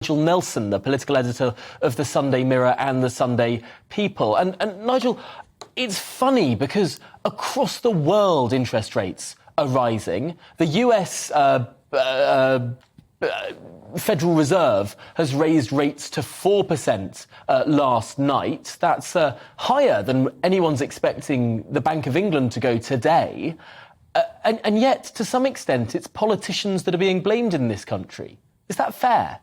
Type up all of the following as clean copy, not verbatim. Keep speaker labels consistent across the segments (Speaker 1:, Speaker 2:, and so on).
Speaker 1: Nigel Nelson, the political editor of the Sunday Mirror and the Sunday People. And Nigel, it's funny because across the world interest rates are rising. The US Federal Reserve has raised rates to 4% last night. That's higher than anyone's expecting the Bank of England to go today. And yet, to some extent, it's politicians that are being blamed in this country. Is that fair?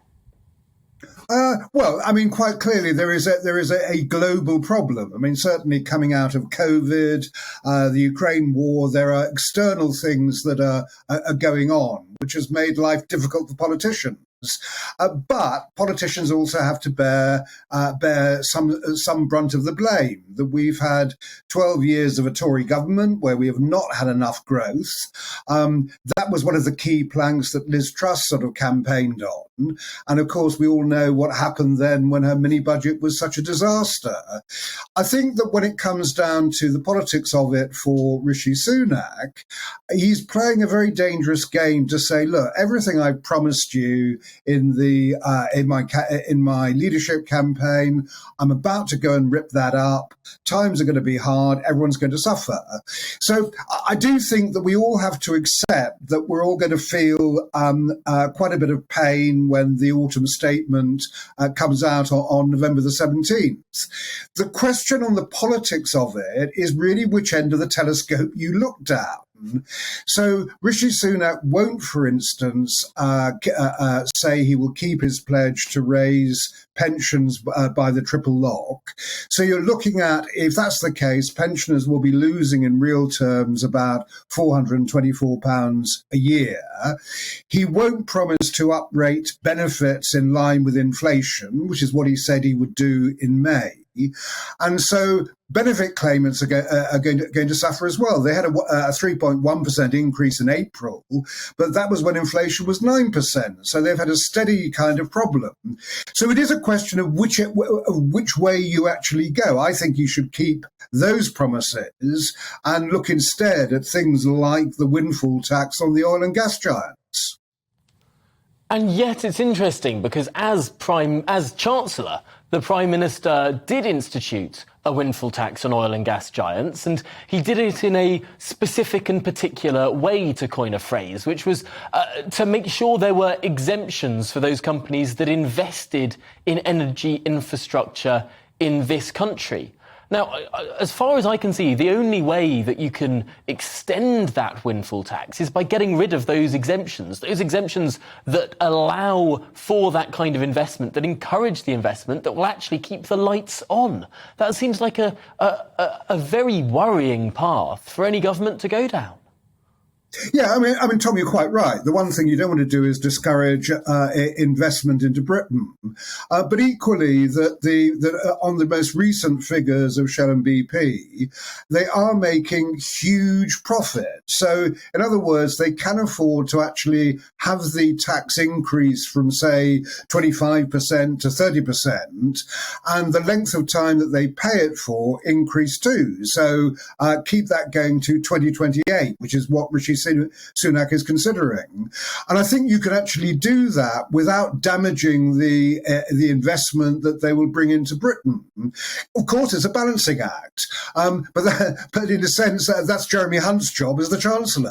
Speaker 2: Well, I mean, quite clearly there is a global problem. I mean, certainly coming out of COVID, the Ukraine war, there are external things that are going on, which has made life difficult for politicians. But politicians also have to bear some brunt of the blame. That we've had 12 years of a Tory government where we have not had enough growth. That was one of the key planks that Liz Truss sort of campaigned on. And of course, we all know what happened then when her mini budget was such a disaster. I think that when it comes down to the politics of it for Rishi Sunak, he's playing a very dangerous game to say, look, everything I promised you in my leadership campaign, I'm about to go and rip that up. Times are going to be hard. Everyone's going to suffer. So I do think that we all have to accept that we're all going to feel quite a bit of pain when the autumn statement comes out on November the 17th. The question on the politics of it is really which end of the telescope you looked at. So Rishi Sunak won't, for instance, say he will keep his pledge to raise pensions by the triple lock. So you're looking at, if that's the case, pensioners will be losing in real terms about £424 a year. He won't promise to uprate benefits in line with inflation, which is what he said he would do in May. And so benefit claimants are going to suffer as well. They had a 3.1% increase in April, but that was when inflation was 9%. So they've had a steady kind of problem. So it is a question of which way you actually go. I think you should keep those promises and look instead at things like the windfall tax on the oil and gas giants.
Speaker 1: And yet it's interesting because as Chancellor, the Prime Minister did institute a windfall tax on oil and gas giants, and he did it in a specific and particular way, to coin a phrase, which was to make sure there were exemptions for those companies that invested in energy infrastructure in this country. Now, as far as I can see, the only way that you can extend that windfall tax is by getting rid of those exemptions that allow for that kind of investment, that encourage the investment that will actually keep the lights on. That seems like a very worrying path for any government to go down.
Speaker 2: Yeah, I mean, Tom, you're quite right. The one thing you don't want to do is discourage investment into Britain. But equally, that on the most recent figures of Shell and BP, they are making huge profit. So, in other words, they can afford to actually have the tax increase from, say, 25% to 30%, and the length of time that they pay it for increase too. So keep that going to 2028, which is what Rishi Sunak is considering. And I think you can actually do that without damaging the investment that they will bring into Britain. Of course, it's a balancing act. But in a sense, that's Jeremy Hunt's job as the Chancellor.